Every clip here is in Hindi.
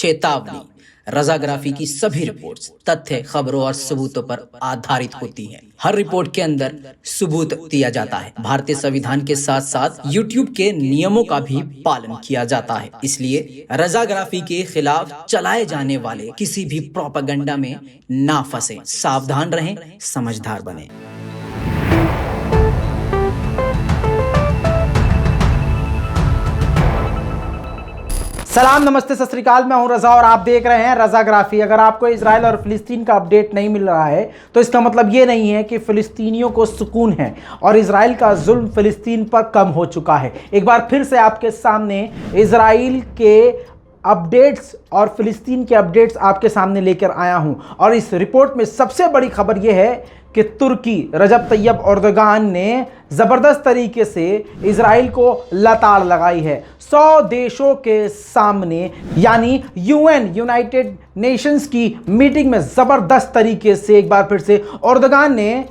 चेतावनी, रजाग्राफी की सभी रिपोर्ट्स तथ्य, खबरों और सबूतों पर आधारित होती हैं। हर रिपोर्ट के अंदर सबूत दिया जाता है। भारतीय संविधान के साथ साथ यूट्यूब के नियमों का भी पालन किया जाता है। इसलिए रजाग्राफी के खिलाफ चलाए जाने वाले किसी भी प्रोपेगेंडा में ना फंसे। सावधान रहें, समझदार बने। सलाम, नमस्ते, सत श्री अकाल। मैं हूं रजा और आप देख रहे हैं रजाग्राफी। अगर आपको इजराइल और फिलिस्तीन का अपडेट नहीं मिल रहा है तो इसका मतलब ये नहीं है कि फिलिस्तीनियों को सुकून है और इजराइल का जुल्म फिलिस्तीन पर कम हो चुका है। एक बार फिर से आपके सामने इजराइल के अपडेट्स और फिलिस्तीन के अपडेट्स आपके सामने लेकर आया हूं। और इस रिपोर्ट में सबसे बड़ी खबर यह है कि तुर्की रजब तैयब एर्दोगान ने ज़बरदस्त तरीके से इजराइल को लताड़ लगाई है। 100 देशों के सामने, यानी यूएन यूनाइटेड नेशंस की मीटिंग में ज़बरदस्त तरीके से एक बार फिर से एर्दोगान ने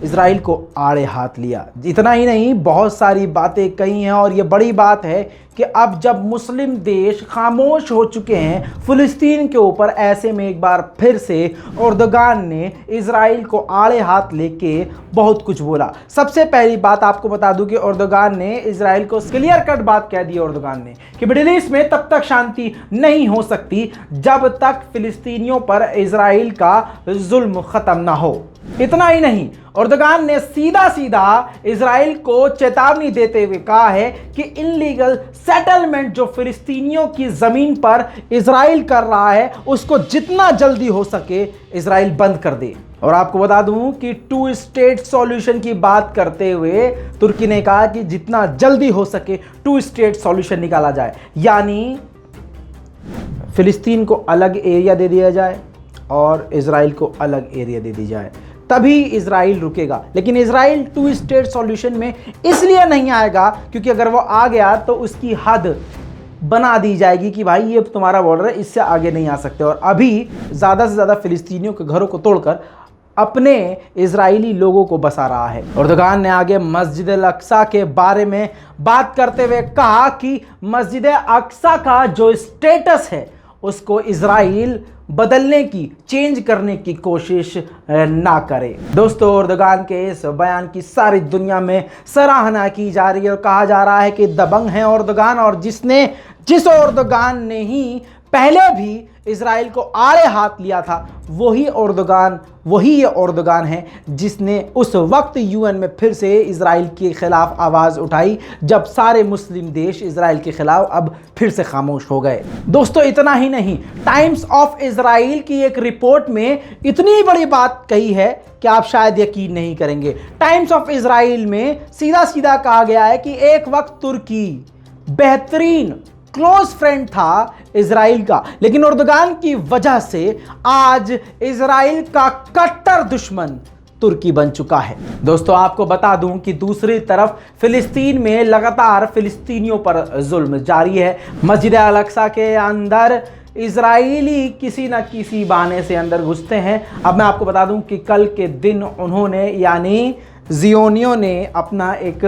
इजराइल को आड़े हाथ लिया। इतना ही नहीं, बहुत सारी बातें कही हैं और ये बड़ी बात है कि अब जब मुस्लिम देश खामोश हो चुके हैं फिलिस्तीन के ऊपर, ऐसे में एक बार फिर से एर्दोगान ने इजराइल को आड़े हाथ लेके बहुत कुछ बोला। सबसे पहली बात आपको बता दूं कि एर्दोगान ने इजराइल को क्लियर कट बात कह दी एर्दोगान ने कि मिडिल ईस्ट में तब तक शांति नहीं हो सकती जब तक फिलिस्तीनियों पर इजराइल का जुल्म खत्म ना हो। इतना ही नहीं, एर्दोगान ने सीधा सीधा इजराइल को चेतावनी देते हुए कहा है कि इनलीगल सेटलमेंट जो फिलिस्तीनियों की जमीन पर इजराइल कर रहा है उसको जितना जल्दी हो सके इजराइल बंद कर दे। और आपको बता दूं कि 2 स्टेट सॉल्यूशन की बात करते हुए तुर्की ने कहा कि जितना जल्दी हो सके 2 स्टेट सॉल्यूशन निकाला जाए, यानी फिलिस्तीन को अलग एरिया दे दिया जाए और इजराइल को अलग एरिया दे दी जाए, तभी इजराइल रुकेगा। लेकिन इजराइल 2 स्टेट सॉल्यूशन में इसलिए नहीं आएगा क्योंकि अगर वो आ गया तो उसकी हद बना दी जाएगी कि भाई ये तुम्हारा बॉर्डर है, इससे आगे नहीं आ सकते। और अभी ज़्यादा से ज़्यादा फिलिस्तीनियों के घरों को तोड़कर अपने इजरायली लोगों को बसा रहा है। एर्दोगान ने आगे मस्जिद अल अक्सा के बारे में बात करते हुए कहा कि मस्जिद अक्सा का जो स्टेटस है उसको इजराइल बदलने की, चेंज करने की कोशिश ना करे। दोस्तों, एर्दोगान के इस बयान की सारी दुनिया में सराहना की जा रही है और कहा जा रहा है कि दबंग है एर्दोगान, और जिस एर्दोगान ने ही पहले भी इजराइल को आड़े हाथ लिया था वही ये एर्दोगान है जिसने उस वक्त यूएन में फिर से इजराइल के खिलाफ आवाज़ उठाई जब सारे मुस्लिम देश इजराइल के खिलाफ अब फिर से खामोश हो गए। दोस्तों, इतना ही नहीं, टाइम्स ऑफ इजराइल की एक रिपोर्ट में इतनी बड़ी बात कही है कि आप शायद यकीन नहीं करेंगे। टाइम्स ऑफ इजराइल में सीधा सीधा कहा गया है कि एक वक्त तुर्की बेहतरीन क्लोज फ्रेंड था इजराइल का, लेकिन एर्दोगान की वजह से आज इजराइल का कट्टर दुश्मन तुर्की बन चुका है। दोस्तों, आपको बता दूं कि दूसरी तरफ फिलिस्तीन में लगातार फिलिस्तीनियों पर जुल्म जारी है। मस्जिद अल अक्सा के अंदर इजराइली किसी न किसी बहाने से अंदर घुसते हैं। अब मैं आपको बता दूं कि कल के दिन उन्होंने, यानी जियोनियों ने अपना एक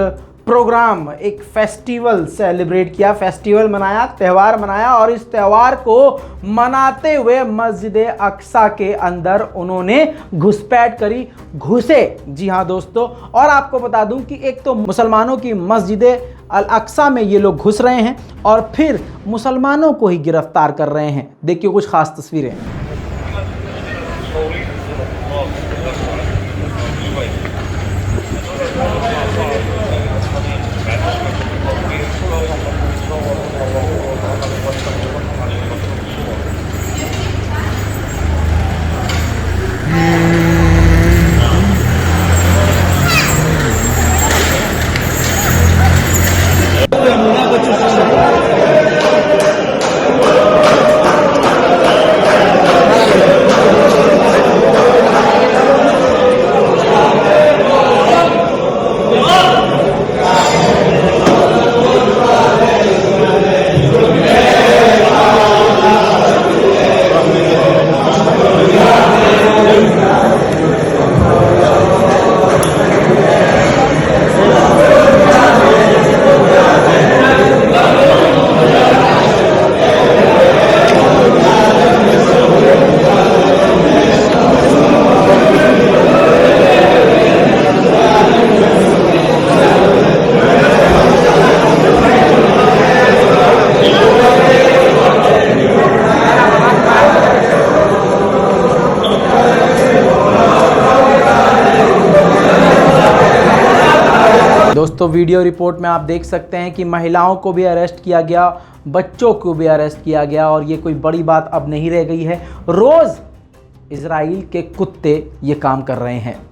प्रोग्राम, एक फेस्टिवल सेलिब्रेट किया, फेस्टिवल मनाया, त्यौहार मनाया, और इस त्यौहार को मनाते हुए मस्जिद अक्सा के अंदर उन्होंने घुसपैठ करी, घुसे। जी हाँ दोस्तों, और आपको बता दूं कि एक तो मुसलमानों की मस्जिद अल अक्सा में ये लोग घुस रहे हैं और फिर मुसलमानों को ही गिरफ्तार कर रहे हैं। देखिए कुछ खास तस्वीरें। दोस्तों वीडियो रिपोर्ट में आप देख सकते हैं कि महिलाओं को भी अरेस्ट किया गया, बच्चों को भी अरेस्ट किया गया और ये कोई बड़ी बात अब नहीं रह गई है। रोज़ इजराइल के कुत्ते ये काम कर रहे हैं।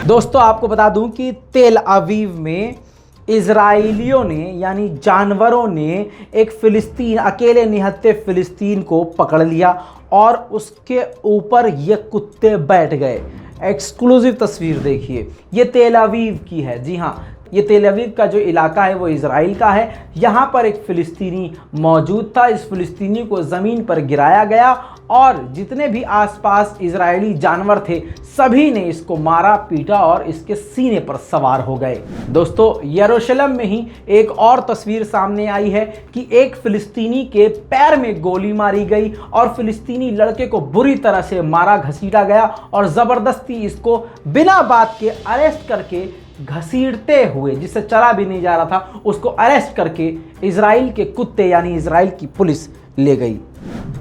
दोस्तों आपको बता दूं कि तेल अवीव में इजराइलियों ने यानी जानवरों ने एक फिलिस्तीन, अकेले निहत्थे फिलिस्तीन को पकड़ लिया और उसके ऊपर ये कुत्ते बैठ गए। एक्सक्लूसिव तस्वीर देखिए, ये तेल अवीव की है। जी हाँ, ये तेल अवीव का जो इलाका है वो इजराइल का है। यहाँ पर एक फ़िलिस्तीनी मौजूद था, इस फ़िलिस्तीनी को ज़मीन पर गिराया गया और जितने भी आसपास इजरायली जानवर थे सभी ने इसको मारा, पीटा और इसके सीने पर सवार हो गए। दोस्तों यरूशलेम में ही एक और तस्वीर सामने आई है कि एक फ़िलिस्तीनी के पैर में गोली मारी गई और फ़िलिस्तीनी लड़के को बुरी तरह से मारा, घसीटा गया और ज़बरदस्ती इसको बिना बात के अरेस्ट करके, घसीटते हुए, जिससे चला भी नहीं जा रहा था, उसको अरेस्ट करके इजराइल के कुत्ते यानी इजराइल की पुलिस ले गई।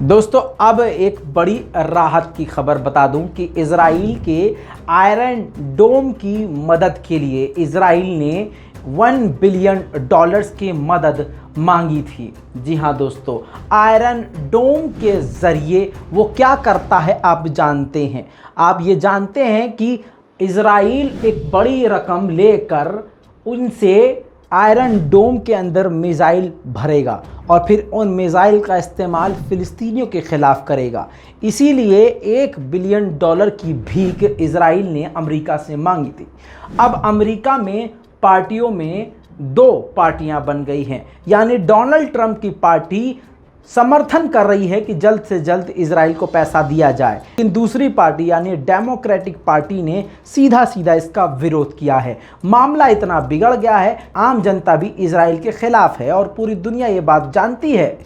दोस्तों अब एक बड़ी राहत की खबर बता दूं कि इजराइल के आयरन डोम की मदद के लिए इजराइल ने $1 बिलियन की मदद मांगी थी। जी हाँ दोस्तों, आयरन डोम के ज़रिए वो क्या करता है आप जानते हैं। आप ये जानते हैं कि इजराइल एक बड़ी रकम लेकर उनसे आयरन डोम के अंदर मिसाइल भरेगा और फिर उन मिसाइल का इस्तेमाल फ़िलिस्तीनियों के ख़िलाफ़ करेगा। इसीलिए $1 बिलियन की भीख इजराइल ने अमेरिका से मांगी थी। अब अमेरिका में पार्टियों में 2 पार्टियां बन गई हैं, यानी डोनाल्ड ट्रंप की पार्टी समर्थन कर रही है कि जल्द से जल्द इजराइल को पैसा दिया जाए, लेकिन दूसरी पार्टी यानी डेमोक्रेटिक पार्टी ने सीधा सीधा इसका विरोध किया है। मामला इतना बिगड़ गया है, आम जनता भी इजराइल के खिलाफ है और पूरी दुनिया ये बात जानती है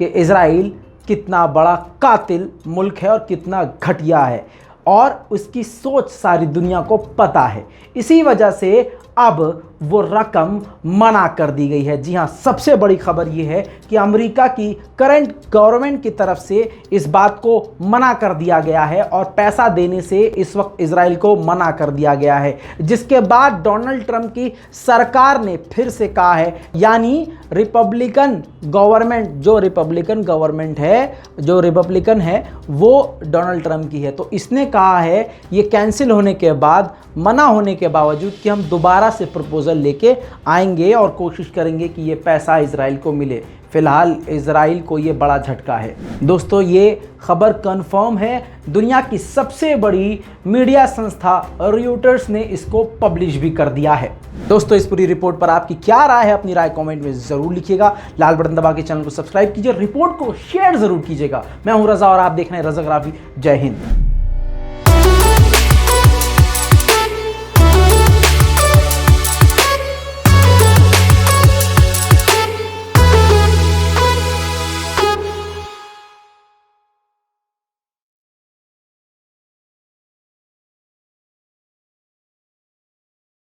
कि इजराइल कितना बड़ा कातिल मुल्क है और कितना घटिया है और उसकी सोच सारी दुनिया को पता है। इसी वजह से अब वो रकम मना कर दी गई है। जी हाँ, सबसे बड़ी खबर ये है कि अमेरिका की करंट गवर्नमेंट की तरफ से इस बात को मना कर दिया गया है और पैसा देने से इस वक्त इजराइल को मना कर दिया गया है, जिसके बाद डोनाल्ड ट्रंप की सरकार ने फिर से कहा है, यानी रिपब्लिकन गवर्नमेंट, जो रिपब्लिकन है वो डोनाल्ड ट्रंप की है, तो इसने कहा है ये कैंसिल होने के बाद, मना होने के बावजूद, कि हम दोबारा से प्रपोजल लेके आएंगे और कोशिश करेंगे कि ये पैसा इजराइल को मिले। फिलहाल इजराइल को ये बड़ा झटका है। दोस्तों ये खबर कंफर्म है, दुनिया की सबसे बड़ी मीडिया संस्था रॉयटर्स ने इसको पब्लिश भी कर दिया है। दोस्तों इस पूरी रिपोर्ट पर आपकी क्या राय है, अपनी राय कमेंट में जरूर लिखिएगा। लाल बटन दबा के चैनल को सब्सक्राइब कीजिए, रिपोर्ट को शेयर जरूर कीजिएगा। मैं हूं रजा और आप देख रहे हैं रजाग्राफी। जय हिंद।